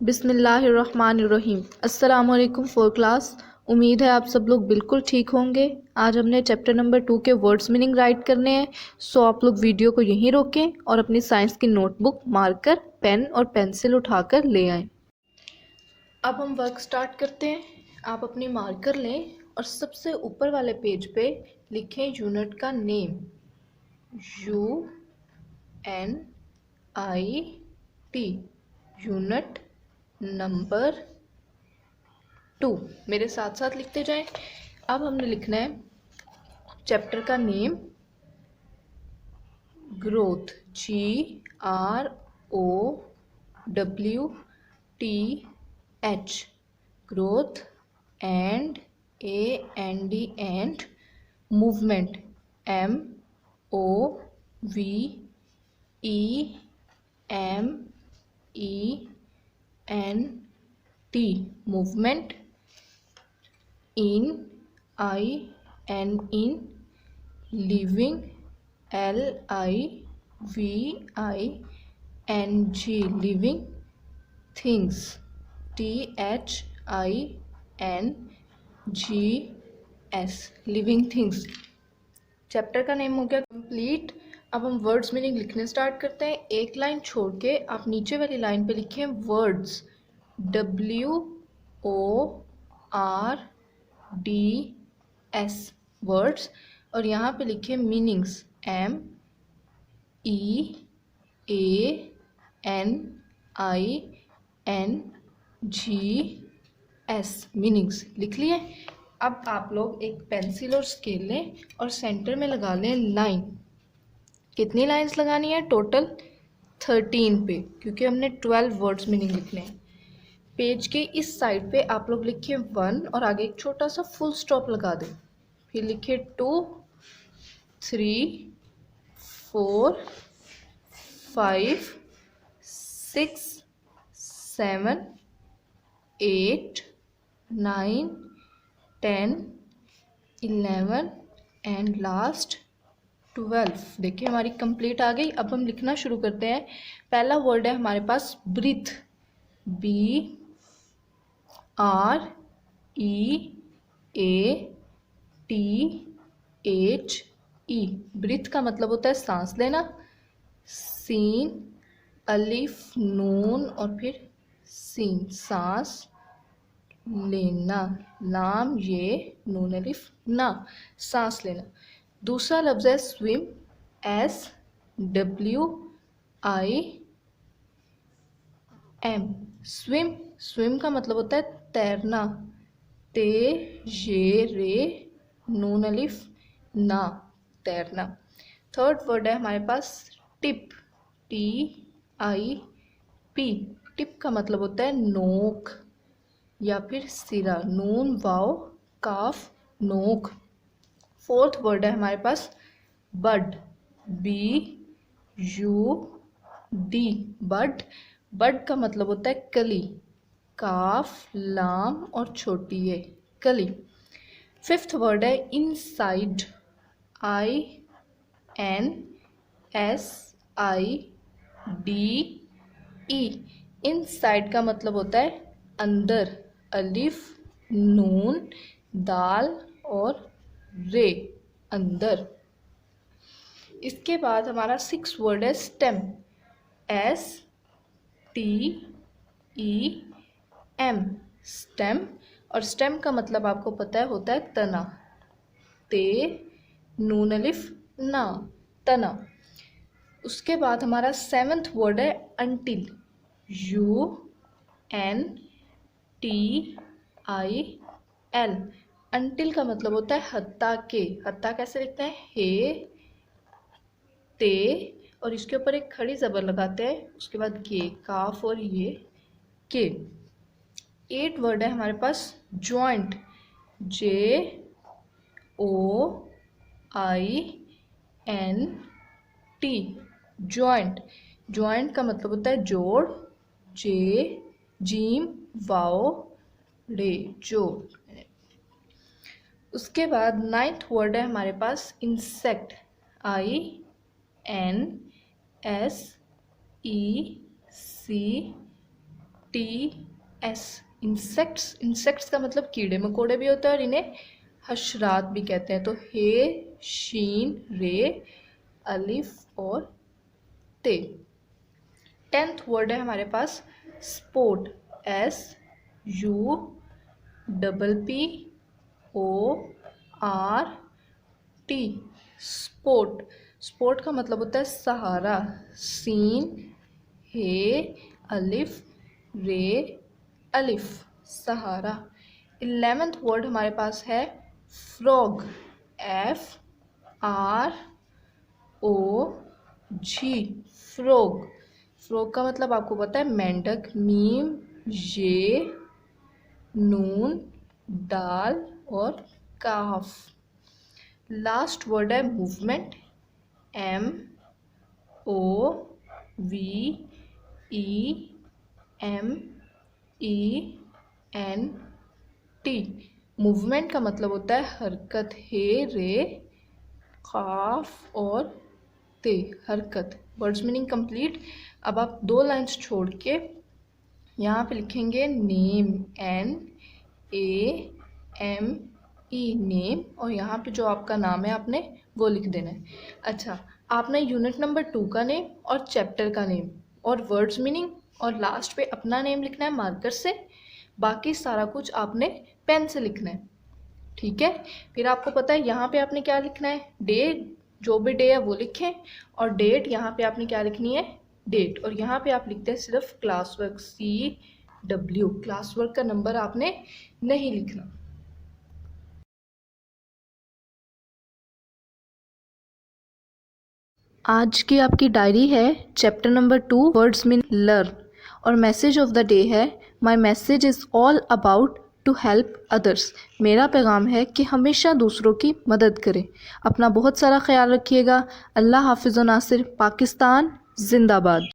बिस्मिल्लाहिर्रहमानिर्रहीम। अस्सलाम वालेकुम फोर क्लास। उम्मीद है आप सब लोग बिल्कुल ठीक होंगे। आज हमने चैप्टर नंबर 2 के वर्ड्स मीनिंग राइट करने हैं। सो आप लोग वीडियो को यहीं रोकें और अपनी साइंस की नोटबुक, मार्कर, पेन और पेंसिल उठाकर ले आएं। अब हम वर्क स्टार्ट करते हैं। आप अपनी मार्कर लें और सबसे ऊपर वाले पेज पे लिखें यूनिट का नेम, UNIT, यूनिट नंबर 2। मेरे साथ साथ लिखते जाएं। अब हमने लिखना है चैप्टर का name, growth, GROWTH, growth, and AND and, movement, MOVEMENT, movement, in, in, living, LIVING, living, things, THINGS, living things। Chapter का नेम हो गया कंप्लीट। अब हम वर्ड्स मीनिंग लिखने स्टार्ट करते हैं। एक लाइन छोड़ के आप नीचे वाली लाइन पे लिखें वर्ड्स, WORDS, वर्ड्स, और यहाँ पे लिखे मीनिंग्स, MEANINGS, मीनिंग्स लिख लिए। अब आप लोग एक पेंसिल और स्केल लें और सेंटर में लगा लें लाइन। कितनी लाइंस लगानी है? टोटल 13 पे, क्योंकि हमने 12 वर्ड्स मीनिंग लिखने हैं। पेज के इस साइड पे आप लोग लिखिए 1 और आगे एक छोटा सा फुल स्टॉप लगा दें। फिर लिखिए 2, 3, 4, 5, 6, 7, 8, 9, 10, 11 एंड लास्ट 12। देखिए हमारी कंप्लीट आ गई। अब हम लिखना शुरू करते हैं। पहला वर्ड है हमारे पास ब्रीथ, BREATHE, ब्रीथ का मतलब होता है सांस लेना। सीन, अलिफ, नून और फिर सीन, सांस लेना। लाम, ये, नून अलिफ ना, सांस लेना। दूसरा लफ्ज़ है स्विम, SWIM, स्विम। स्विम का मतलब होता है तैरना। ते, ये, रे, नून अलिफ ना, तैरना। थर्ड वर्ड है हमारे पास टिप, TIP, टिप का मतलब होता है नोक या फिर सिरा। नून, वाव, काफ, नोक। फोर्थ वर्ड है हमारे पास बड, BUD, बड। बड का मतलब होता है कली, काफ, लाम और छोटी ये, कली। फिफ्थ वर्ड है इनसाइड, INSIDE, इनसाइड का मतलब होता है अंदर, अलिफ, नून, दाल और रे, अंदर। इसके बाद हमारा 6 वर्ड है स्टेम, STEM, स्टेम। और स्टेम का मतलब आपको पता है होता है तना, ते, नून अलिफ ना, तना। उसके बाद हमारा 7th वर्ड है अंटिल, UNTIL, अंटिल का मतलब होता है हत्ता के। हत्ता कैसे लिखते हैं? हे, ते और इसके ऊपर एक खड़ी जबर लगाते हैं, उसके बाद के, काफ और ये, के। 8 वर्ड है हमारे पास जॉइंट, JOINT, जॉइंट। जॉइंट का मतलब होता है जोड़, जे, जीम, वाओ, रे, जोड़। उसके बाद 9th वर्ड है हमारे पास इंसेक्ट, INSECT, इंसेक्ट्स, इंसेक्ट्स का मतलब कीड़े मकोड़े भी होता है और इन्हें हशरात भी कहते हैं। तो हे, शीन, रे, अलिफ और ते। 10th वर्ड है हमारे पास स्पोर्ट, SUPPORT। स्पोर्ट, स्पोर्ट का मतलब होता है सहारा, सीन, हे, अलिफ, रे, अलिफ, सहारा। 11th वर्ड हमारे पास है फ्रॉग, FROG, फ्रॉग। फ्रॉग का मतलब आपको पता है मेंढक, मीम, ये, नून, दाल और काफ। लास्ट वर्ड है मूवमेंट, MOVEMENT। मूवमेंट का मतलब होता है हरकत, हे, रे, काफ और ते, हरकत। Words meaning complete. अब आप 2 लाइन्स छोड़ के यहाँ पे लिखेंगे नेम, NAME, नेम, और यहाँ पे जो आपका नाम है आपने वो लिख देना है। अच्छा, आपने यूनिट नंबर 2 का नेम और चैप्टर का नेम और वर्ड्स मीनिंग और लास्ट पे अपना नेम लिखना है मार्कर से। बाकी सारा कुछ आपने पेन से लिखना है, ठीक है। फिर आपको पता है यहाँ पे आपने क्या लिखना है, डे, जो भी डे है वो लिखें, और डेट यहाँ पे आपने क्या लिखनी है, डेट। और यहाँ पे आप लिखते हैं सिर्फ class work, CW। Class work का नंबर आपने नहीं लिखना। आज की आपकी डायरी है chapter number 2 words mean learn, और मैसेज ऑफ द डे है my message is all about to help others. मेरा पैगाम है कि हमेशा दूसरों की मदद करें। अपना बहुत सारा ख्याल रखिएगा। अल्लाह हाफिज़ व नासिर। पाकिस्तान जिंदाबाद।